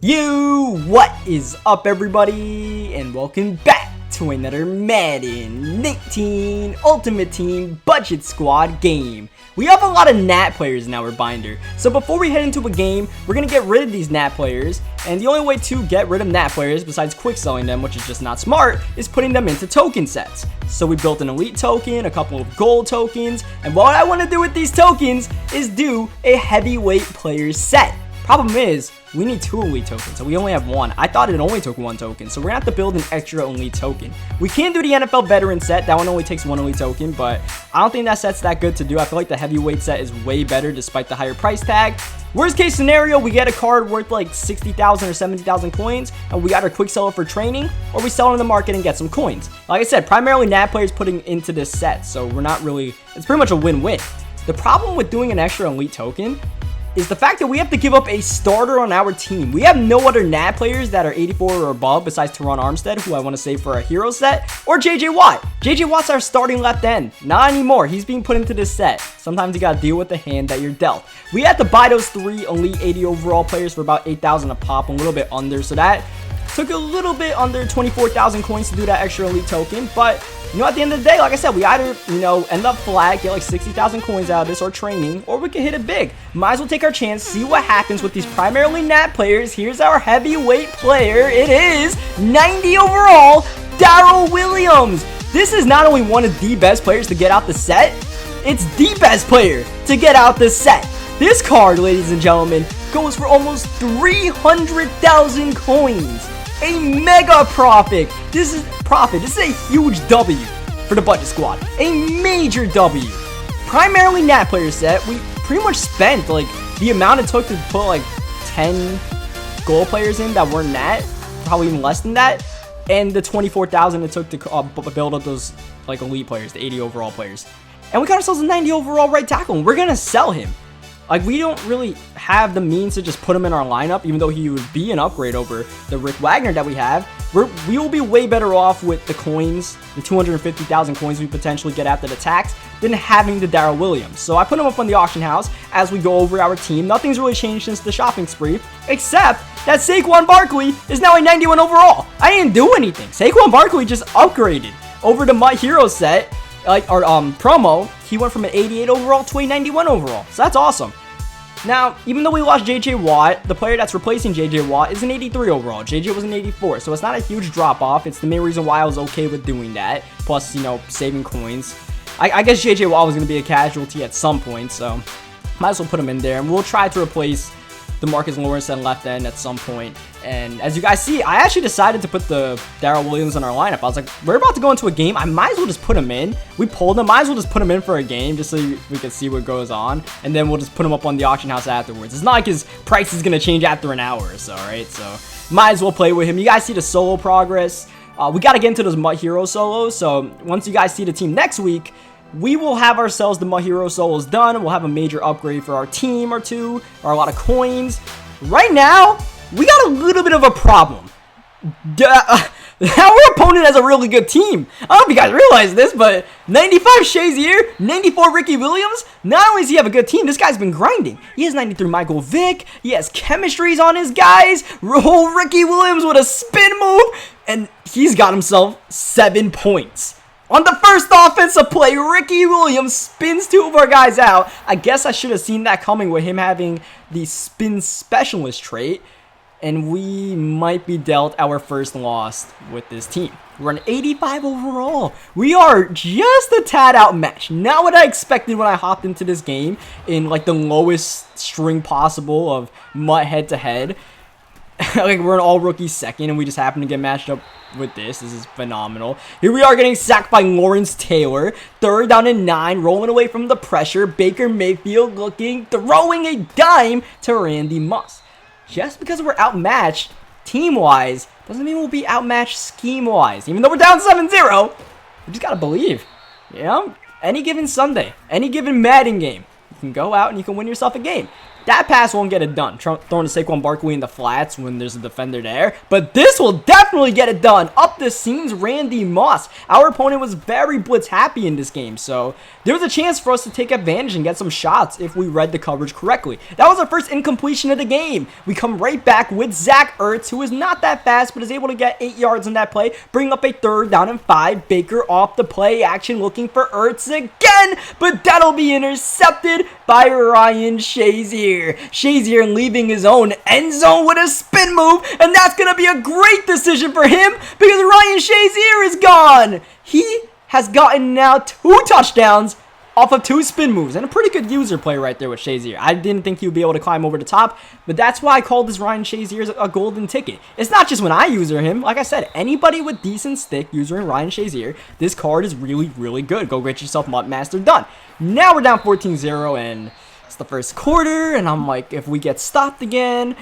What is up, everybody, and welcome back to another Madden 19 Ultimate Team Budget Squad game. We have a lot of NAT players in our binder, so before we head into a game, we're going to get rid of these NAT players, and the only way to get rid of NAT players, besides quick selling them, which is just not smart, is putting them into token sets. So we built an elite token, a couple of gold tokens, and what I want to do with these tokens is do a heavyweight players set. Problem is, we need 2 elite tokens, so we only have 1. I thought it only took 1 token, so we're gonna have to build an extra elite token. We can do the NFL veteran set. That one only takes 1 elite token, but I don't think that set's that good to do. I feel like the heavyweight set is way better despite the higher price tag. Worst case scenario, we get a card worth like 60,000 or 70,000 coins, and we either quick sell it for training, or we sell it in the market and get some coins. Like I said, primarily NAT players putting into this set, so we're not really, it's pretty much a win-win. The problem with doing an extra elite token is the fact that we have to give up a starter on our team. We have no other NAT players that are 84 or above besides Teron Armstead, who I want to save for a hero set, or JJ Watt. JJ Watt's our starting left end. Not anymore. He's being put into this set. Sometimes you gotta deal with the hand that you're dealt. We had to buy those 3 elite 80 overall players for about 8,000 a pop, a little bit under, so that took a little bit under 24,000 coins to do that extra elite token, but you know, at the end of the day, like I said, we either, end up flat, get like 60,000 coins out of this or training, or we can hit it big. Might as well take our chance, see what happens with these primarily NAT players. Here's our heavyweight player. It is 90 overall, Darrell Williams. This is not only one of the best players to get out the set, it's the best player to get out the set. This card, ladies and gentlemen, goes for almost 300,000 coins. A mega profit. This is a huge W for the budget squad. A major W. Primarily NAT player set. We pretty much spent like the amount it took to put like 10 gold players in that weren't NAT, probably even less than that, and the 24,000 it took to build up those like elite players, the 80 overall players. And we got ourselves a 90 overall right tackle, and we're gonna sell him. Like, we don't really have the means to just put him in our lineup, even though he would be an upgrade over the Rick Wagner that we have. We will be way better off with the coins, the 250,000 coins we potentially get after the tax, than having the Darrell Williams. So I put him up on the auction house as we go over our team. Nothing's really changed since the shopping spree, except that Saquon Barkley is now a 91 overall. I didn't do anything. Saquon Barkley just upgraded over the MUT Hero set. Like our promo, he went from an 88 overall to a 91 overall. So that's awesome. Now, even though we lost JJ Watt, the player that's replacing JJ Watt is an 83 overall. JJ was an 84, so it's not a huge drop off. It's the main reason why I was okay with doing that. Plus, saving coins. I guess JJ Watt was going to be a casualty at some point, so might as well put him in there. And we'll try to replace DeMarcus Lawrence at left end at some point. And as you guys see, I actually decided to put the Darrell Williams in our lineup. I was like, we're about to go into a game. I might as well just put him in. We pulled him. Might as well just put him in for a game just so we can see what goes on. And then we'll just put him up on the auction house afterwards. It's not like his price is going to change after an hour or so, right? So might as well play with him. You guys see the solo progress. We got to get into those MUT Hero solos. So once you guys see the team next week, we will have ourselves the MUT Hero solos done. We'll have a major upgrade for our team or 2, or a lot of coins. Right now, we got a little bit of a problem. Our opponent has a really good team. I don't know if you guys realize this, but 95 Shazier, 94 Ricky Williams. Not only does he have a good team, this guy's been grinding. He has 93 Michael Vick. He has chemistries on his guys. Ricky Williams with a spin move. And he's got himself 7 points. On the first offensive play, Ricky Williams spins 2 of our guys out. I guess I should have seen that coming with him having the spin specialist trait. And we might be dealt our first loss with this team. We're an 85 overall. We are just a tad outmatched. Not what I expected when I hopped into this game in like the lowest string possible of MUT head-to-head. Like, we're an all-rookie second, and we just happen to get matched up with this. This is phenomenal. Here we are getting sacked by Lawrence Taylor. 3rd down and 9, rolling away from the pressure. Baker Mayfield throwing a dime to Randy Moss. Just because we're outmatched team-wise doesn't mean we'll be outmatched scheme-wise. Even though we're down 7-0, we just gotta believe. Any given Sunday, any given Madden game, you can go out and you can win yourself a game. That pass won't get it done. Throwing to Saquon Barkley in the flats when there's a defender there. But this will definitely get it done. Up the seams, Randy Moss. Our opponent was very blitz happy in this game. So there was a chance for us to take advantage and get some shots if we read the coverage correctly. That was our first incompletion of the game. We come right back with Zach Ertz, who is not that fast, but is able to get 8 yards on that play. Bring up a 3rd down and 5. Baker off the play action looking for Ertz again. But that'll be intercepted by Ryan Shazier. Shazier leaving his own end zone with a spin move, and that's going to be a great decision for him because Ryan Shazier is gone. He has gotten now 2 touchdowns off of 2 spin moves, and a pretty good user play right there with Shazier. I didn't think he would be able to climb over the top, but that's why I called this Ryan Shazier a golden ticket. It's not just when I user him. Like I said, anybody with decent stick usering Ryan Shazier, this card is really, really good. Go get yourself MUT Master done. Now we're down 14-0, and it's the first quarter, and I'm like, if we get stopped again,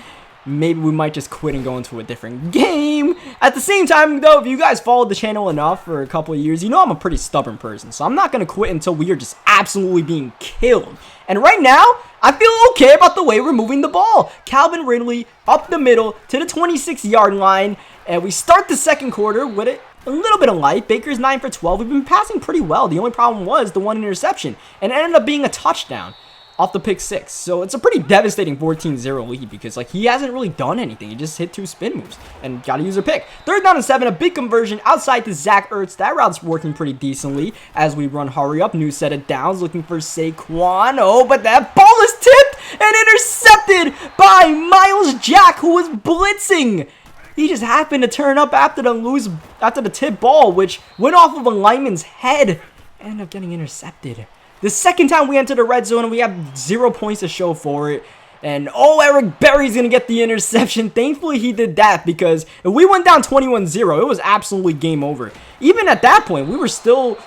maybe we might just quit and go into a different game. At the same time, though, if you guys followed the channel enough for a couple of years, you know I'm a pretty stubborn person. So I'm not going to quit until we are just absolutely being killed. And right now, I feel okay about the way we're moving the ball. Calvin Ridley up the middle to the 26-yard line. And we start the second quarter with it. A little bit of light. Baker's 9 for 12. We've been passing pretty well. The only problem was the 1 interception. And it ended up being a touchdown off the pick 6. So it's a pretty devastating 14-0 lead because like he hasn't really done anything. He just hit 2 spin moves and got to use a pick. 3rd down and 7, a big conversion outside to Zach Ertz. That route's working pretty decently as we run hurry up. New set of downs looking for Saquon. Oh, but that ball is tipped and intercepted by Myles Jack, who was blitzing. He just happened to turn up after the tip ball, which went off of a lineman's head and ended up getting intercepted. The second time we enter the red zone, and we have 0 points to show for it. And, oh, Eric Berry's going to get the interception. Thankfully, he did that because if we went down 21-0, it was absolutely game over. Even at that point, we were still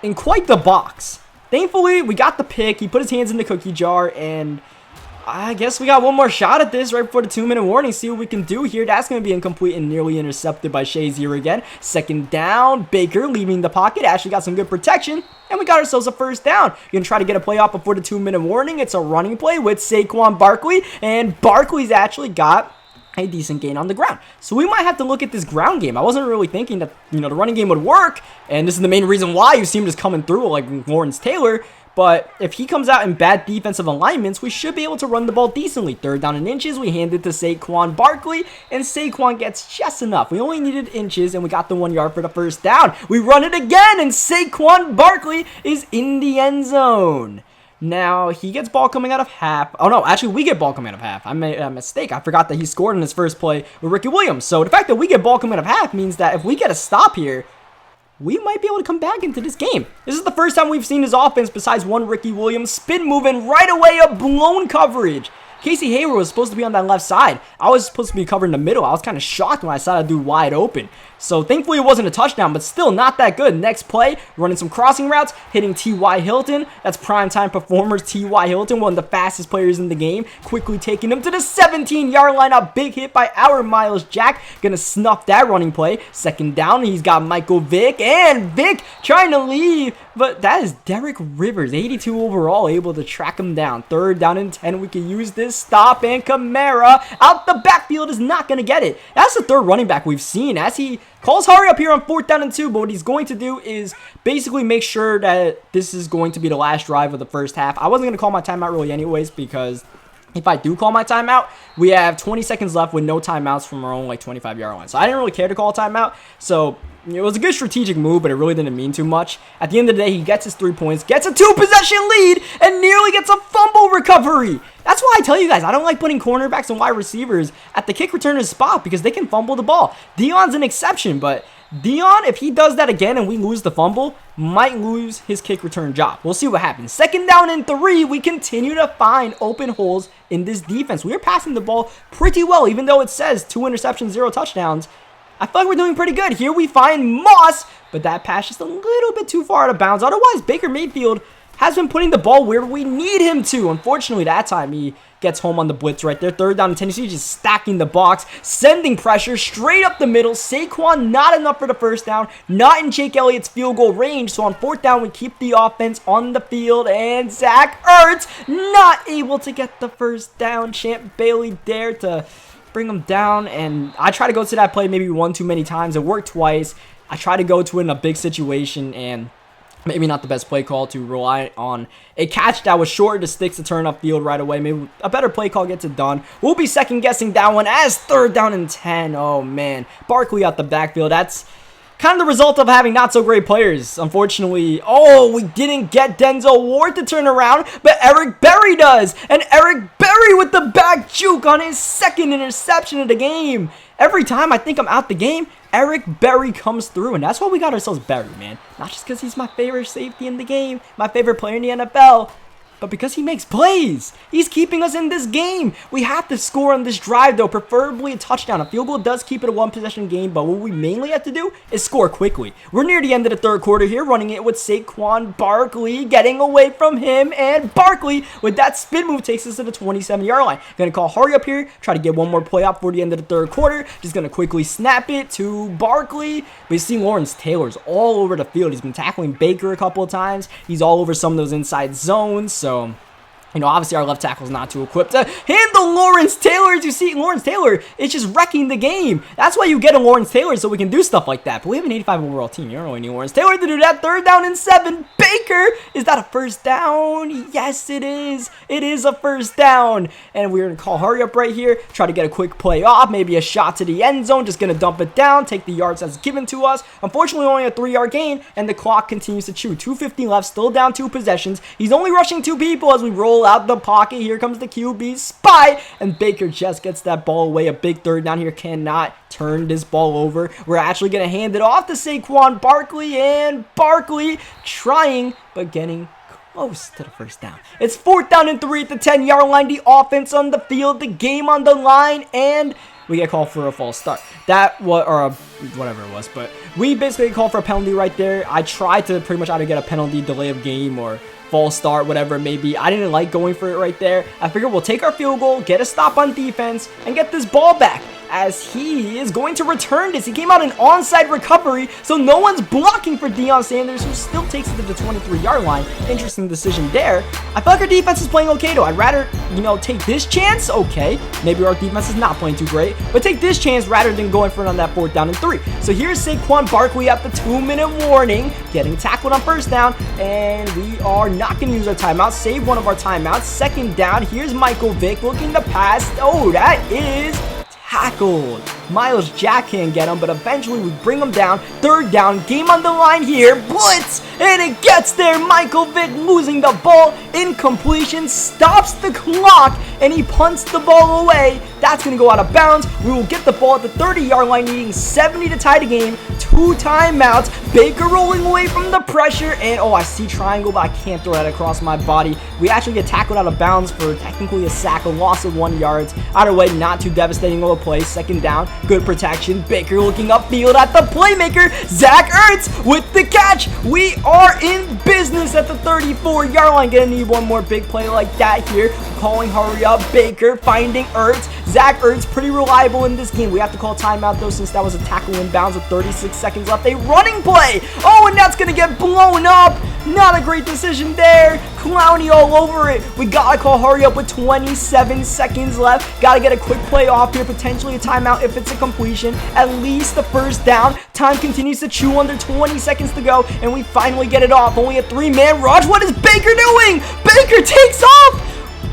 in quite the box. Thankfully, we got the pick. He put his hands in the cookie jar, and I guess we got one more shot at this right before the 2-minute warning. See what we can do here. That's going to be incomplete and nearly intercepted by Shazier again. 2nd down. Baker leaving the pocket. Actually got some good protection. And we got ourselves a 1st down. You're going to try to get a play off before the 2-minute warning. It's a running play with Saquon Barkley. And Barkley's actually got a decent gain on the ground. So we might have to look at this ground game. I wasn't really thinking that, the running game would work. And this is the main reason why you see him just coming through like Lawrence Taylor. But if he comes out in bad defensive alignments, we should be able to run the ball decently. 3rd down and inches, we hand it to Saquon Barkley, and Saquon gets just enough. We only needed inches, and we got the 1 yard for the 1st down. We run it again, and Saquon Barkley is in the end zone. Now, he gets ball coming out of half. Oh, no, actually, we get ball coming out of half. I made a mistake. I forgot that he scored in his first play with Ricky Williams. So the fact that we get ball coming out of half means that if we get a stop here, we might be able to come back into this game. This is the first time we've seen his offense besides one Ricky Williams spin move and right away a blown coverage. Casey Hayward was supposed to be on that left side. I was supposed to be covering the middle. I was kind of shocked when I saw that dude wide open. So thankfully it wasn't a touchdown, but still not that good. Next play, running some crossing routes, hitting T.Y. Hilton. That's primetime performers T.Y. Hilton, one of the fastest players in the game. Quickly taking him to the 17-yard line. A big hit by our Myles Jack. Gonna snuff that running play. 2nd down, he's got Michael Vick. And Vick trying to leave, but that is Derek Rivers, 82 overall, able to track him down. 3rd down and 10. We can use this stop, and Kamara out the backfield is not going to get it. That's the 3rd running back we've seen as he calls hurry up here on 4th down and 2, but what he's going to do is basically make sure that this is going to be the last drive of the first half. I wasn't going to call my timeout really anyways because if I do call my timeout, we have 20 seconds left with no timeouts from our own 25-yard line. So I didn't really care to call a timeout. So it was a good strategic move, but it really didn't mean too much. At the end of the day, he gets his 3 points, gets a 2-possession lead, and nearly gets a fumble recovery. That's why I tell you guys, I don't like putting cornerbacks and wide receivers at the kick returner's spot because they can fumble the ball. Deion's an exception, but Deion, if he does that again and we lose the fumble, might lose his kick return job. We'll see what happens. 2nd down and 3, we continue to find open holes in this defense. We are passing the ball pretty well, even though it says 2 interceptions, 0 touchdowns. I feel like we're doing pretty good. Here we find Moss, but that pass just a little bit too far out of bounds. Otherwise, Baker Mayfield has been putting the ball where we need him to. Unfortunately, that time he gets home on the blitz right there. 3rd down and 10. You see just stacking the box, sending pressure straight up the middle. Saquon not enough for the 1st down, not in Jake Elliott's field goal range. So on 4th down, we keep the offense on the field, and Zach Ertz not able to get the 1st down. Champ Bailey there to bring him down, and I try to go to that play maybe one too many times. It worked twice. I try to go to it in a big situation, and maybe not the best play call to rely on a catch that was short to sticks to turn upfield right away. Maybe a better play call gets it done. We'll be second guessing that one as 3rd down and 10. Oh man, Barkley out the backfield. That's kind of the result of having not so great players. Unfortunately, we didn't get Denzel Ward to turn around, but Eric Berry does. And Eric Berry with the back juke on his 2nd interception of the game. Every time I think I'm out the game, Eric Berry comes through, and that's why we got ourselves Berry, man. Not just because he's my favorite safety in the game, my favorite player in the NFL, but because he makes plays. He's keeping us in this game. We have to score on this drive, though, preferably a touchdown. A field goal does keep it a 1-possession game, but what we mainly have to do is score quickly. We're near the end of the 3rd quarter here, running it with Saquon Barkley, getting away from him, and Barkley, with that spin move, takes us to the 27-yard line. Gonna call hurry up here, try to get one more play out for the end of the 3rd quarter. Just gonna quickly snap it to Barkley. But you see Lawrence Taylor's all over the field. He's been tackling Baker a couple of times. He's all over some of those inside zones, so you know, obviously our left tackle is not too equipped to handle Lawrence Taylor. As you see, Lawrence Taylor is just wrecking the game. That's why you get a Lawrence Taylor, so we can do stuff like that. But we have an 85 overall team. You don't really need Lawrence Taylor to do that. 3rd down and 7. Baker, is that a 1st down? Yes, it is. It is a 1st down. And we're going to call hurry up right here. Try to get a quick play off. Maybe a shot to the end zone. Just going to dump it down. Take the yards that's given to us. Unfortunately, only a 3-yard gain. And the clock continues to chew. 2:50 left. Still down 2 possessions. He's only rushing 2 people as we roll out the pocket. Here comes the QB spy, and Baker just gets that ball away. A big 3rd down here. Cannot turn this ball over. We're actually going to hand it off to Saquon Barkley, and Barkley trying, but getting close to the 1st down. It's 4th down and 3 at the 10-yard line. The offense on the field, the game on the line, and we get called for a false start. Whatever it was, but we basically called for a penalty right there. I tried to pretty much either get a penalty, delay of game, or false start, whatever it may be. I didn't like going for it right there. I figured we'll take our field goal, get a stop on defense, and get this ball back, as he is going to return this. He came out an onside recovery, so no one's blocking for Deion Sanders, who still takes it to the 23-yard line. Interesting decision there. I feel like our defense is playing okay, though. I'd rather, take this chance. Okay, maybe our defense is not playing too great, but take this chance rather than going for it on that 4th down and 3. So here's Saquon Barkley at the 2-minute warning, getting tackled on 1st down, and we are not going to use our timeout. Save one of our timeouts. 2nd down. Here's Michael Vick looking to pass. Oh, that is tackled. Miles Jack can't get him, but eventually we bring him down. 3rd down, game on the line here. Blitz, and it gets there. Michael Vick losing the ball. Incompletion, stops the clock, and he punts the ball away. That's going to go out of bounds. We will get the ball at the 30-yard line, needing 70 to tie the game. 2 timeouts. Baker rolling away from the pressure, and I see triangle, but I can't throw that across my body. We actually get tackled out of bounds for technically a sack, a loss of 1 yard. Either way, not too devastating of a play. 2nd down, good protection. Baker looking upfield at the playmaker. Zach Ertz with the catch. We are in business at the 34-yard line. Gonna need one more big play like that here. Calling hurry up. Baker finding Ertz. Zach Ertz pretty reliable in this game. We have to call timeout though, since that was a tackle inbounds with 36 seconds left. A running play. And that's gonna get blown up. Not a great decision there. Clowney all over it. We gotta call hurry up with 27 seconds left. Gotta get a quick play off here. Potentially a timeout if it's a completion. At least the 1st down. Time continues to chew, under 20 seconds to go, and we finally get it off. Only a 3-man rush. What is Baker doing? Baker takes off.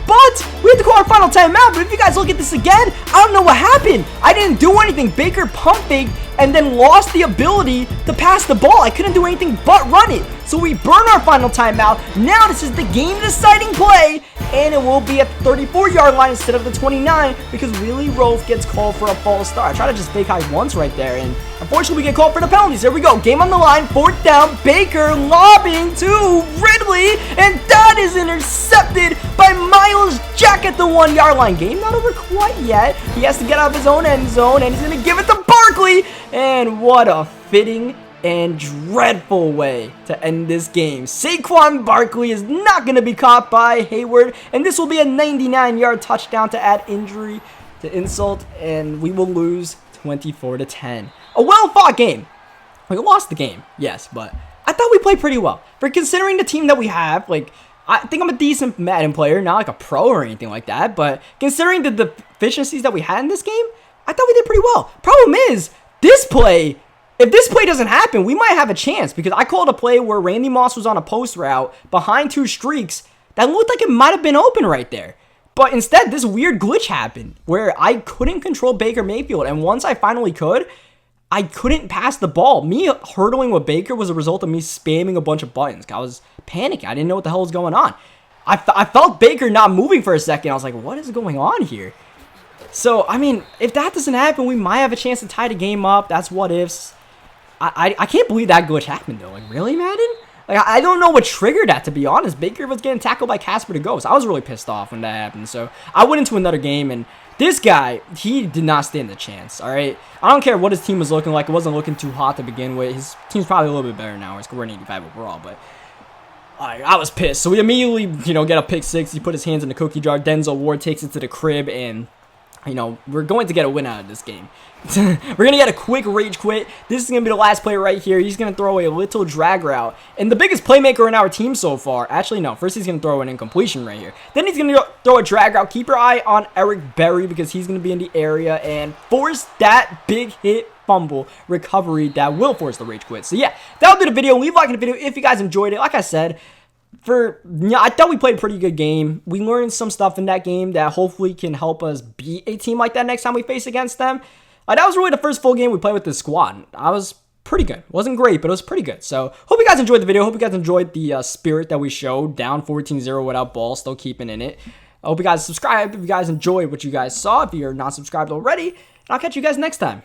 But we have to call our final timeout. But if you guys look at this again, I don't know what happened. I didn't do anything. Baker pump faked and then lost the ability to pass the ball. I couldn't do anything but run it. So we burn our final timeout. Now this is the game-deciding play, and it will be at the 34-yard line instead of the 29 because Willie Rofe gets called for a false start. I tried to just fake high once right there, and unfortunately we get called for the penalties. Here we go. Game on the line. 4th down. Baker lobbing to Ridley, and that is intercepted by Miles Jack at the 1-yard line. Game not over quite yet. He has to get out of his own end zone, and he's going to give it to Barkley. And what a fitting and dreadful way to end this game. Saquon Barkley is not going to be caught by Hayward, and this will be a 99-yard touchdown to add injury to insult, and we will lose 24-10. A well-fought game. We lost the game, yes, but I thought we played pretty well. For considering the team that we have, like, I think I'm a decent Madden player, not like a pro or anything like that, but considering the deficiencies that we had in this game, I thought we did pretty well. Problem is, this play, if this play doesn't happen, we might have a chance, because I called a play where Randy Moss was on a post route behind 2 streaks that looked like it might have been open right there. But instead, this weird glitch happened where I couldn't control Baker Mayfield, and once I finally could, I couldn't pass the ball. Me hurdling with Baker was a result of me spamming a bunch of buttons. I was panicking. I didn't know what the hell was going on. I felt Baker not moving for a second. I was like, what is going on here? So, I mean, if that doesn't happen, we might have a chance to tie the game up. That's what ifs. I can't believe that glitch happened, though. Like, really, Madden? Like, I don't know what triggered that, to be honest. Baker was getting tackled by Casper the Ghost. I was really pissed off when that happened. So, I went into another game, and this guy, he did not stand a chance, all right? I don't care what his team was looking like. It wasn't looking too hot to begin with. His team's probably a little bit better now. We're scoring 85 overall, but I was pissed. So, we immediately, get a pick 6. He put his hands in the cookie jar. Denzel Ward takes it to the crib, and we're going to get a win out of this game. We're going to get a quick rage quit. This is going to be the last play right here. He's going to throw a little drag route. And the biggest playmaker in our team so far, actually, no. First, he's going to throw an incompletion right here. Then he's going to throw a drag route. Keep your eye on Eric Berry because he's going to be in the area and force that big hit fumble recovery that will force the rage quit. So, yeah, that'll be the video. Leave a like in the video if you guys enjoyed it. Like I said, I thought we played a pretty good game. We learned some stuff in that game that hopefully can help us beat a team like that next time we face against them. That was really the first full game we played with this squad. I was pretty good. Wasn't great, but it was pretty good. So, hope you guys enjoyed the video. Hope you guys enjoyed the spirit that we showed. Down 14-0 without ball, still keeping in it. I hope you guys subscribe if you guys enjoyed what you guys saw. If you're not subscribed already, and I'll catch you guys next time.